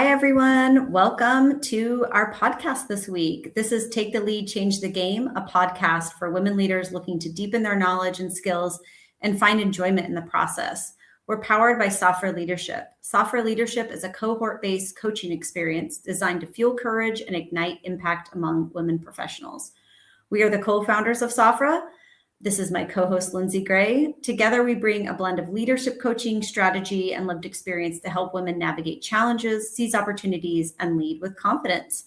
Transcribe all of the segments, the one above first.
Hi, everyone. Welcome to our podcast this week. This is Take the Lead, Change the Game, a podcast for women leaders looking to deepen their knowledge and skills and find enjoyment in the process. We're powered by Software Leadership. Software Leadership is a cohort-based coaching experience designed to fuel courage and ignite impact among women professionals. We are the co-founders of Software. This is my co-host, Lindsay Gray. Together, we bring a blend of leadership coaching, strategy, and lived experience to help women navigate challenges, seize opportunities, and lead with confidence.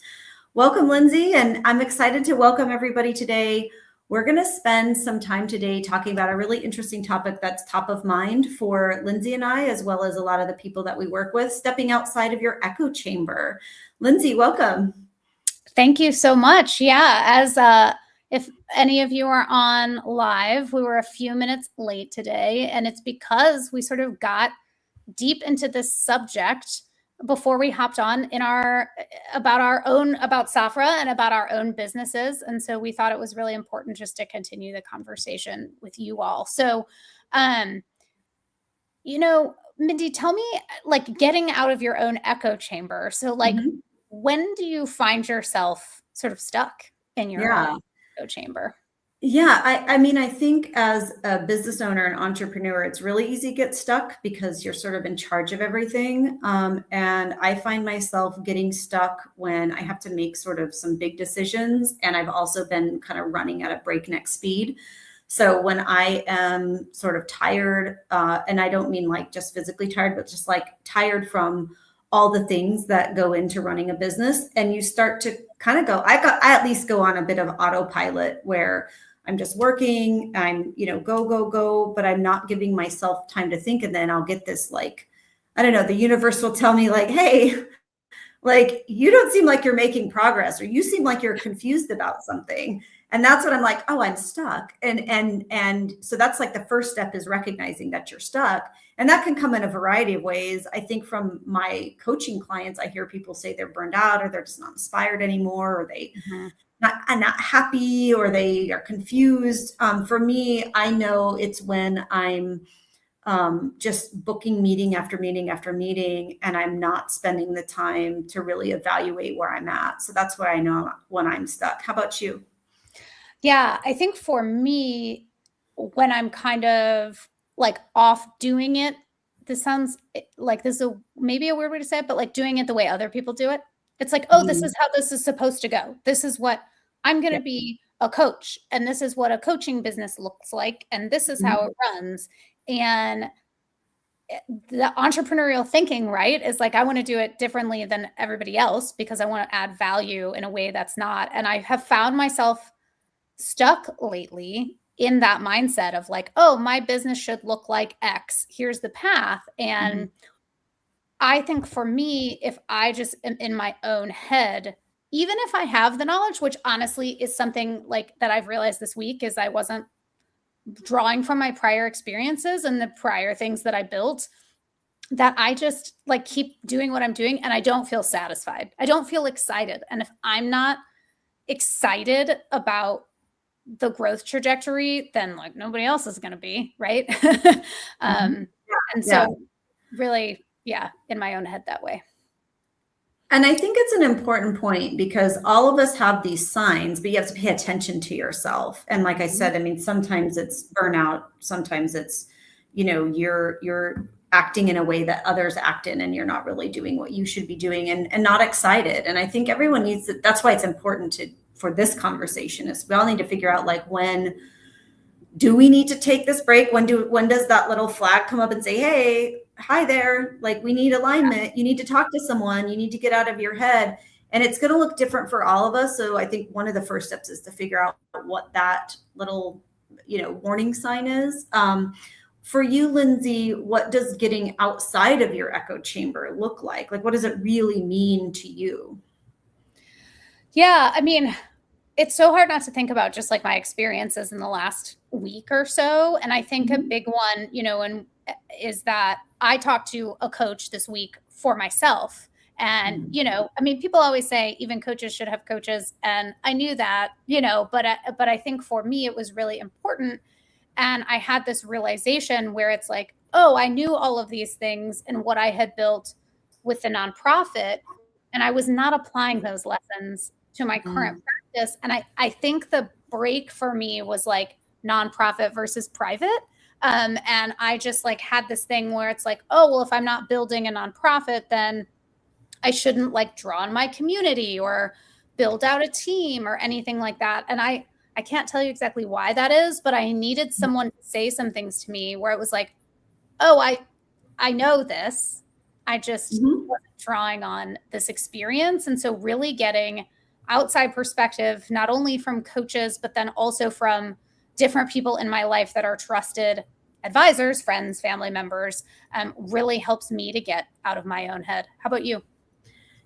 Welcome, Lindsay, and I'm excited to welcome everybody today. We're going to spend some time today talking about a really interesting topic that's top of mind for Lindsay and I, as well as a lot of the people that we work with, stepping outside of your echo chamber. Lindsay, welcome. Thank you so much. If any of you are on live, we were a few minutes late today, and it's because we sort of got deep into this subject before we hopped on about Safra and about our own businesses. And so we thought it was really important just to continue the conversation with you all. So, Mindy, tell me, like, getting out of your own echo chamber. So when do you find yourself sort of stuck in your own echo chamber? Yeah, I think as a business owner and entrepreneur, it's really easy to get stuck because you're sort of in charge of everything. And I find myself getting stuck when I have to make sort of some big decisions. And I've also been kind of running at a breakneck speed. So when I am sort of tired, and I don't mean like just physically tired, but just like tired from all the things that go into running a business, and you start to kind of I at least go on a bit of autopilot where I'm just working, I'm, go, but I'm not giving myself time to think. And then I'll get this, like, I don't know, the universe will tell me like, hey, like, you don't seem like you're making progress, or you seem like you're confused about something. And that's when I'm like, oh, I'm stuck. And so that's like the first step, is recognizing that you're stuck. And that can come in a variety of ways. I think from my coaching clients, I hear people say they're burned out, or they're just not inspired anymore, or they not happy, or they are confused. For me, I know it's when I'm just booking meeting after meeting after meeting, and I'm not spending the time to really evaluate where I'm at. So that's where I know when I'm stuck. How about you? Yeah, I think for me, when I'm kind of like off doing it, this sounds like this is maybe a weird way to say it, but like doing it the way other people do it. It's like, oh, this is how this is supposed to go. This is what I'm going to be a coach, and this is what a coaching business looks like, and this is how it runs. And the entrepreneurial thinking, right, is like, I want to do it differently than everybody else because I want to add value in a way that's not. And I have found myself stuck lately in that mindset of like, oh, my business should look like X. Here's the path. And I think for me, if I just am in my own head, even if I have the knowledge, which honestly is something like that I've realized this week, is I wasn't drawing from my prior experiences and the prior things that I built, that I just like keep doing what I'm doing and I don't feel satisfied. I don't feel excited. And if I'm not excited about the growth trajectory, then like nobody else is going to be, right? And so really, in my own head that way. And I think it's an important point, because all of us have these signs, but you have to pay attention to yourself. And like I said, I mean, sometimes it's burnout, sometimes it's, you're acting in a way that others act in, and you're not really doing what you should be doing, and not excited. And I think everyone needs to, that's why it's important for this conversation, is we all need to figure out, like, when do we need to take this break? When does that little flag come up and say, hey, hi there, like, we need alignment. You need to talk to someone. You need to get out of your head. And it's going to look different for all of us. So I think one of the first steps is to figure out what that little, warning sign is. For you, Lindsay, what does getting outside of your echo chamber look like? Like, what does it really mean to you? Yeah, I mean, it's so hard not to think about just like my experiences in the last week or so. And I think a big one, is that I talked to a coach this week for myself. And, people always say even coaches should have coaches. And I knew that, but I think for me, it was really important. And I had this realization where it's like, oh, I knew all of these things, and what I had built with the nonprofit, and I was not applying those lessons to my current practice. And I think the break for me was like nonprofit versus private. And I just like had this thing where it's like, oh, well, if I'm not building a nonprofit, then I shouldn't like draw on my community or build out a team or anything like that. And I can't tell you exactly why that is, but I needed someone to say some things to me where it was like, oh, I know this. I just wasn't drawing on this experience. And so really getting outside perspective, not only from coaches, but then also from different people in my life that are trusted advisors, friends, family members, really helps me to get out of my own head. How about you?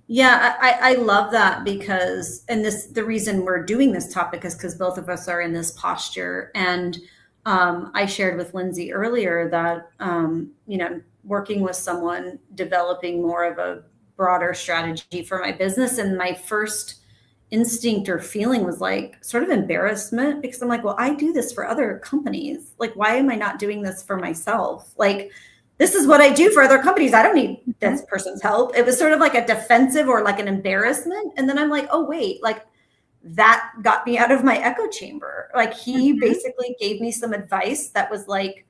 Yeah, I love that because, and the reason we're doing this topic is because both of us are in this posture. And I shared with Lindsay earlier that, working with someone, developing more of a broader strategy for my business. And my first instinct or feeling was like sort of embarrassment, because I'm like, well, I do this for other companies. Like, why am I not doing this for myself? Like, this is what I do for other companies. I don't need this person's help. It was sort of like a defensive or like an embarrassment. And then I'm like, oh, wait, like that got me out of my echo chamber. Like he basically gave me some advice that was like,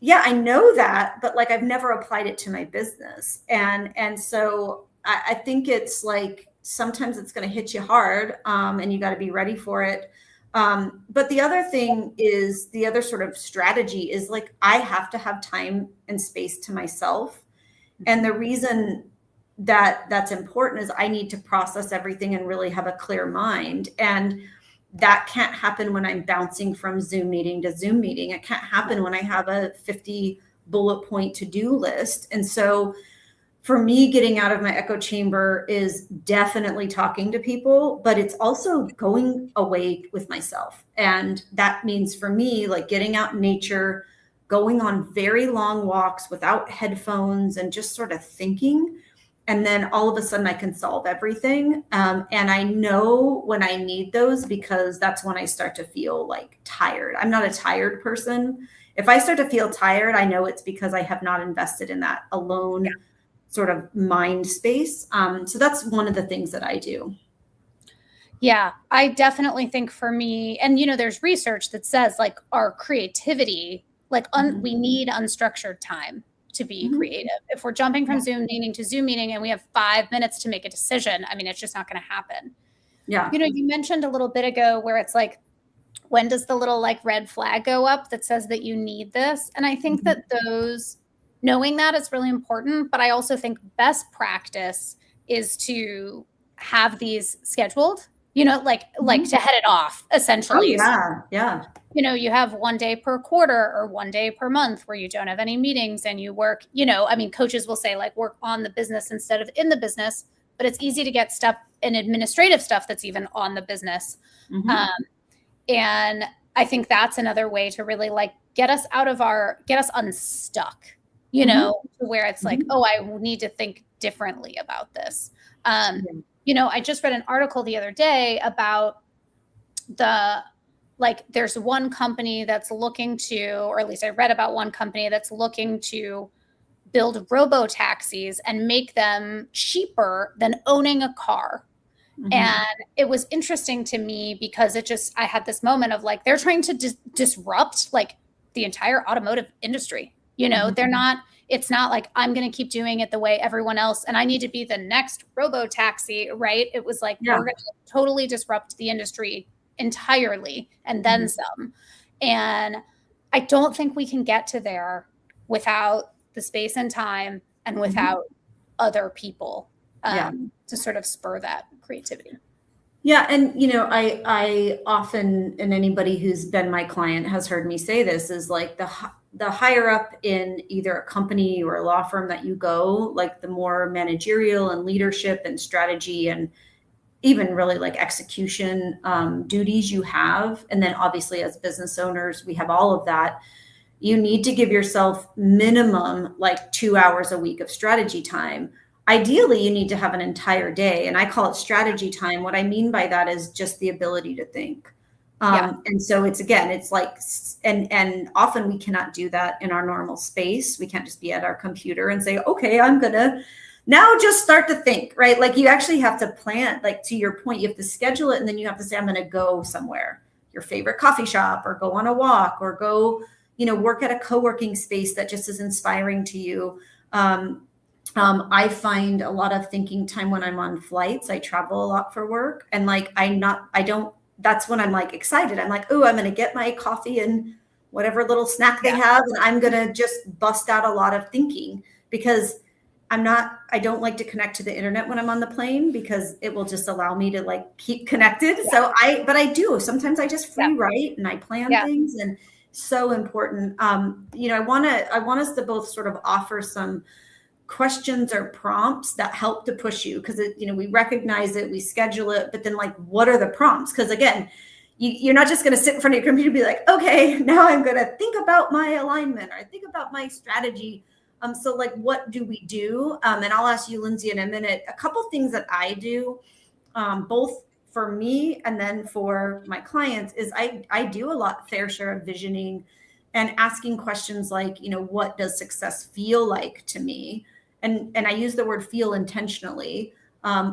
yeah, I know that, but like I've never applied it to my business. And so I think it's like sometimes it's going to hit you hard, and you got to be ready for it. But the other thing is, the other sort of strategy is like, I have to have time and space to myself. And the reason that that's important is I need to process everything and really have a clear mind. And that can't happen when I'm bouncing from Zoom meeting to Zoom meeting. It can't happen when I have a 50 bullet point to-do list. And so for me, getting out of my echo chamber is definitely talking to people, but it's also going away with myself. And that means for me, like getting out in nature, going on very long walks without headphones and just sort of thinking. And then all of a sudden I can solve everything. And I know when I need those, because that's when I start to feel like tired. I'm not a tired person. If I start to feel tired, I know it's because I have not invested in that alone sort of mind space. So that's one of the things that I do. Yeah, I definitely think for me, and there's research that says like our creativity, like we need unstructured time to be creative. If we're jumping from Zoom meeting to Zoom meeting and we have 5 minutes to make a decision, I mean, it's just not going to happen. Yeah. You mentioned a little bit ago where it's like, when does the little like red flag go up that says that you need this? And I think that knowing that is really important, but I also think best practice is to have these scheduled, like to head it off essentially. Oh, yeah. You have 1 day per quarter or 1 day per month where you don't have any meetings and you work, coaches will say like work on the business instead of in the business, but it's easy to get stuff in administrative stuff that's even on the business. And I think that's another way to really like get us unstuck, to where it's like, oh, I need to think differently about this. I just read an article the other day about there's one company that's looking to, or at least I read about one company that's looking to build robo taxis and make them cheaper than owning a car. And it was interesting to me because I had this moment of like, they're trying to disrupt like the entire automotive industry. It's not like I'm going to keep doing it the way everyone else and I need to be the next robo taxi, right? It was like, we're going to totally disrupt the industry entirely and then some. And I don't think we can get to there without the space and time and without other people to sort of spur that creativity. Yeah. And, I often, and anybody who's been my client has heard me say this, is like the higher up in either a company or a law firm that you go, like the more managerial and leadership and strategy and even really like execution duties you have. And then obviously as business owners, we have all of that. You need to give yourself minimum like 2 hours a week of strategy time. Ideally, you need to have an entire day. And I call it strategy time. What I mean by that is just the ability to think. And so it's like, and often we cannot do that in our normal space. We can't just be at our computer and say, okay, I'm going to Now just start to think, right? Like you actually have to plan, like to your point, you have to schedule it and then you have to say, I'm going to go somewhere, your favorite coffee shop, or go on a walk, or go, work at a co-working space that just is inspiring to you. I find a lot of thinking time when I'm on flights. I travel a lot for work, and like that's when I'm like excited. I'm like, oh, I'm going to get my coffee and whatever little snack they have, and I'm going to just bust out a lot of thinking, because I don't like to connect to the internet when I'm on the plane, because it will just allow me to like keep connected. So but I do, sometimes I just free write and I plan things, and so important. I want us to both sort of offer some questions or prompts that help to push you, because we recognize it, we schedule it, but then like, what are the prompts? Because again, you're not just going to sit in front of your computer and be like, okay, now I'm going to think about my alignment, or think about my strategy. So like, what do we do? And I'll ask you, Lindsay, in a minute, a couple things that I do, both for me and then for my clients, is I do a lot fair share of visioning and asking questions like, what does success feel like to me? And I use the word feel intentionally,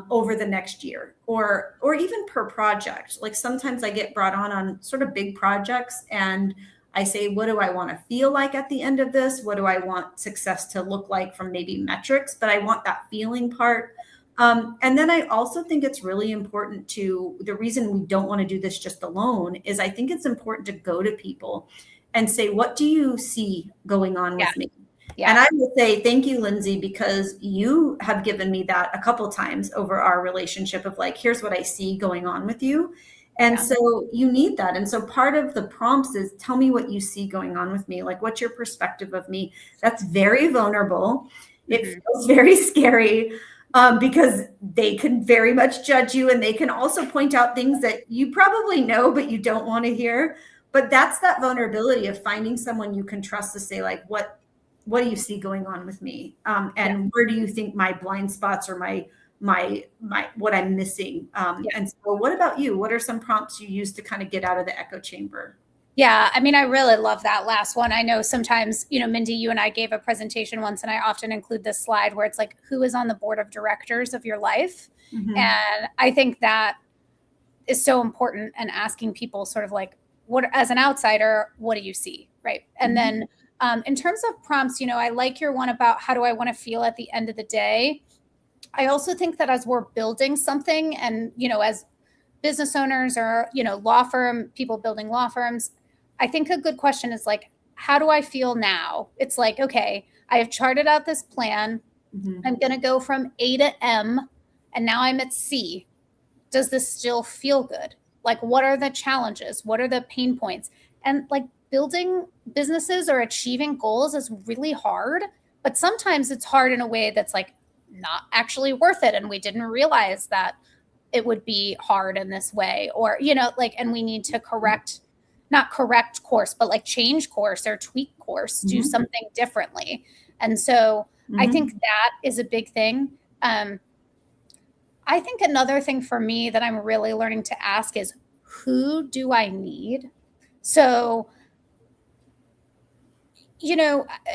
over the next year, or even per project. Like sometimes I get brought on sort of big projects, and I say, what do I want to feel like at the end of this? What do I want success to look like from maybe metrics? But I want that feeling part. And then I also think it's really important the reason we don't want to do this just alone is I think it's important to go to people and say, what do you see going on with me? Yeah. And I will say, thank you, Lindsay, because you have given me that a couple of times over our relationship of like, here's what I see going on with you. And so you need that. And so part of the prompts is, tell me what you see going on with me. Like, what's your perspective of me? That's very vulnerable. It feels very scary, because they can very much judge you, and they can also point out things that you probably know, but you don't want to hear. But that's that vulnerability of finding someone you can trust to say, like, what do you see going on with me? And where do you think my blind spots, or my what I'm missing? And so what about you? What are some prompts you use to kind of get out of the echo chamber? Yeah, I mean, I really love that last one. I know sometimes, Mindy, you and I gave a presentation once, and I often include this slide where it's like, who is on the board of directors of your life? And I think that is so important, and asking people sort of like, what, as an outsider, what do you see? Right. And then in terms of prompts, I like your one about how do I want to feel at the end of the day. I also think that as we're building something, and, as business owners, or, law firm people building law firms, I think a good question is like, how do I feel now? It's like, okay, I have charted out this plan. I'm going to go from A to M, and now I'm at C. Does this still feel good? Like, what are the challenges? What are the pain points? And like, building businesses or achieving goals is really hard, but sometimes it's hard in a way that's like not actually worth it. And we didn't realize that it would be hard in this way, or, and we need to not correct course, but like change course or tweak course, do something differently. And so I think that is a big thing. I think another thing for me that I'm really learning to ask is, who do I need? So,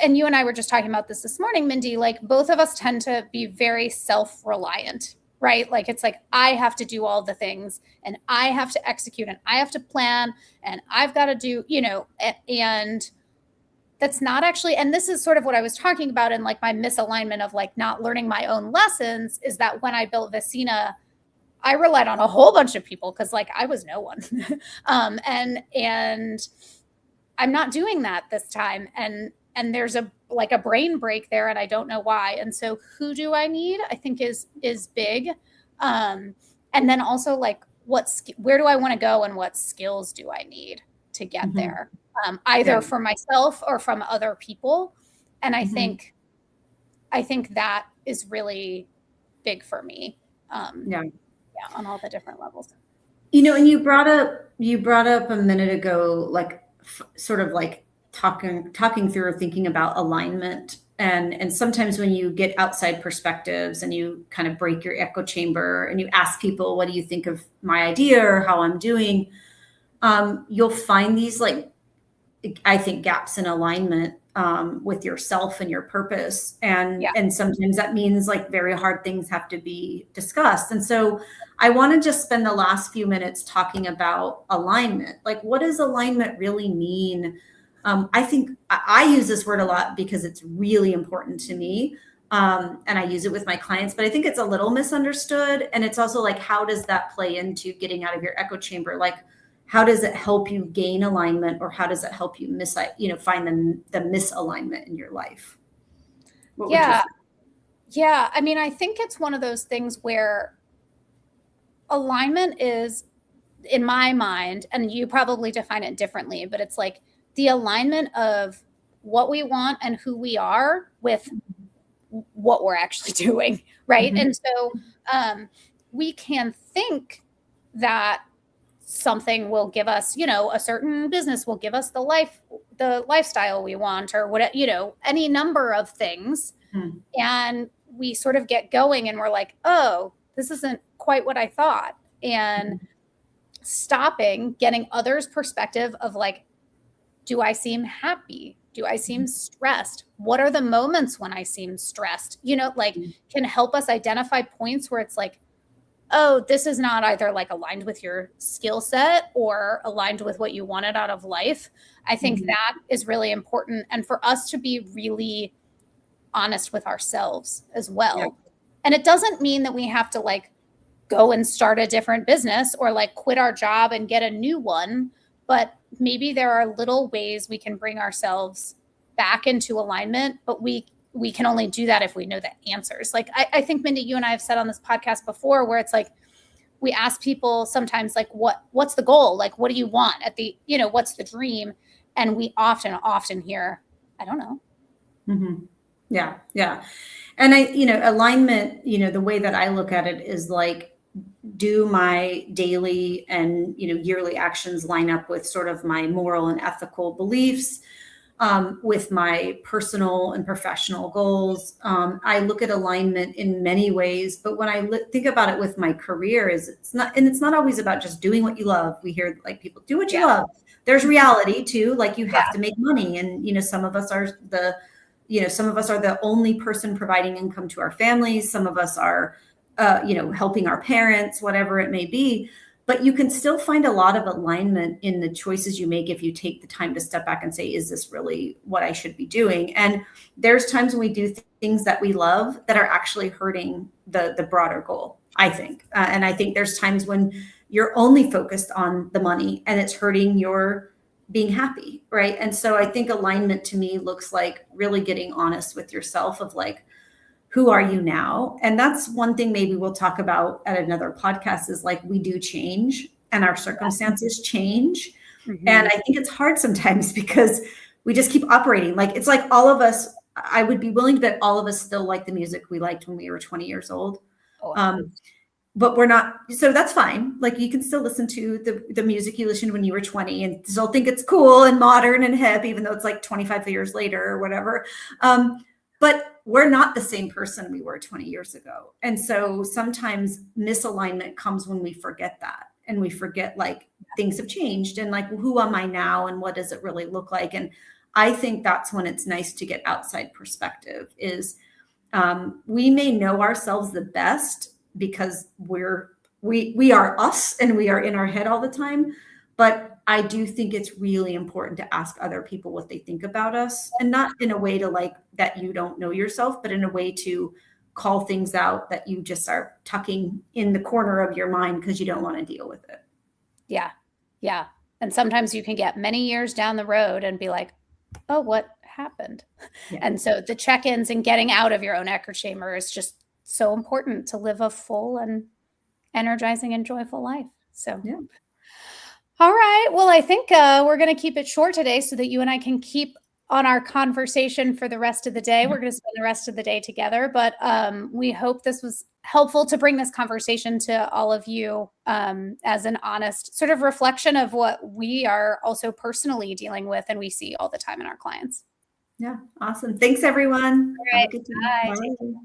and you and I were just talking about this morning, Mindy, like both of us tend to be very self-reliant, right? Like, it's like, I have to do all the things, and I have to execute, and I have to plan, and I've got to do, and that's not actually, and this is sort of what I was talking about in like my misalignment of like not learning my own lessons, is that when I built Vicina, I relied on a whole bunch of people, because like I was no one. And I'm not doing that this time. And there's a brain break there, and I don't know why. And so who do I need, I think is big. And then also like, where do I want to go, and what skills do I need to get there? Either for myself or from other people. And I think that is really big for me. On all the different levels. And you brought up a minute ago, like sort of like talking through or thinking about alignment. And sometimes when you get outside perspectives and you kind of break your echo chamber and you ask people, what do you think of my idea or how I'm doing? You'll find these like I think, gaps in alignment with yourself and your purpose. Yeah. And sometimes that means like very hard things have to be discussed. And so I want to just spend the last few minutes talking about alignment. Like, what does alignment really mean? I think I use this word a lot because it's really important to me. And I use it with my clients, but I think it's a little misunderstood. And it's also like, how does that play into getting out of your echo chamber? Like, how does it help you gain alignment, or how does it help you find the misalignment in your life? What would you Yeah. say? Yeah. I mean, I think it's one of those things where alignment is, in my mind, and you probably define it differently, but it's like the alignment of what we want and who we are with what we're actually doing, right? Mhm. And so we can think that something will give us, a certain business will give us the lifestyle we want, or what, any number of things. Mhm. And we sort of get going and we're like, oh, this isn't quite what I thought. And stopping, getting others' perspective of like, do I seem happy? Do I seem stressed? What are the moments when I seem stressed? Like, can help us identify points where it's like, oh, this is not either like aligned with your skill set or aligned with what you wanted out of life. I think that is really important. And for us to be really honest with ourselves as well. Yeah. And it doesn't mean that we have to like go and start a different business or like quit our job and get a new one. But maybe there are little ways we can bring ourselves back into alignment, but we can only do that if we know the answers. Like I think, Mindy, you and I have said on this podcast before, where it's like, we ask people sometimes like, what's the goal? Like, what do you want at the, what's the dream? And we often hear, I don't know. Mm-hmm. Yeah. Yeah. And alignment, the way that I look at it is like, do my daily and, yearly actions line up with sort of my moral and ethical beliefs, with my personal and professional goals? I look at alignment in many ways, but when I think about it with my career, it's not always about just doing what you love. We hear like people do what you love. There's reality too. Like, you have to make money. And, some of us are the only person providing income to our families. Some of us are, helping our parents, whatever it may be. But you can still find a lot of alignment in the choices you make if you take the time to step back and say, is this really what I should be doing? And there's times when we do things that we love that are actually hurting the broader goal, I think. And I think there's times when you're only focused on the money and it's hurting your being happy, right? And so I think alignment to me looks like really getting honest with yourself of like, who are you now? And that's one thing maybe we'll talk about at another podcast, is like, we do change and our circumstances change. And I think it's hard sometimes because we just keep operating. Like, it's like all of us, I would be willing to bet all of us still like the music we liked when we were 20 years old. But we're not, so that's fine. Like, you can still listen to the music you listened when you were 20 and still think it's cool and modern and hip, even though it's like 25 years later or whatever. But we're not the same person we were 20 years ago. And so sometimes misalignment comes when we forget that, and we forget like things have changed, and like, who am I now and what does it really look like? And I think that's when it's nice to get outside perspective. Is we may know ourselves the best because we are us and we are in our head all the time. But I do think it's really important to ask other people what they think about us, and not in a way to like that you don't know yourself, but in a way to call things out that you just are tucking in the corner of your mind because you don't want to deal with it. Yeah. Yeah. And sometimes you can get many years down the road and be like, oh, what happened? Yeah. And so the check-ins and getting out of your own echo chamber is just so important to live a full and energizing and joyful life. So, yeah. All right. Well, I think we're going to keep it short today so that you and I can keep on our conversation for the rest of the day. We're going to spend the rest of the day together, but we hope this was helpful to bring this conversation to all of you as an honest sort of reflection of what we are also personally dealing with and we see all the time in our clients. Yeah. Awesome. Thanks, everyone. All right. Have a good day. Bye. Bye.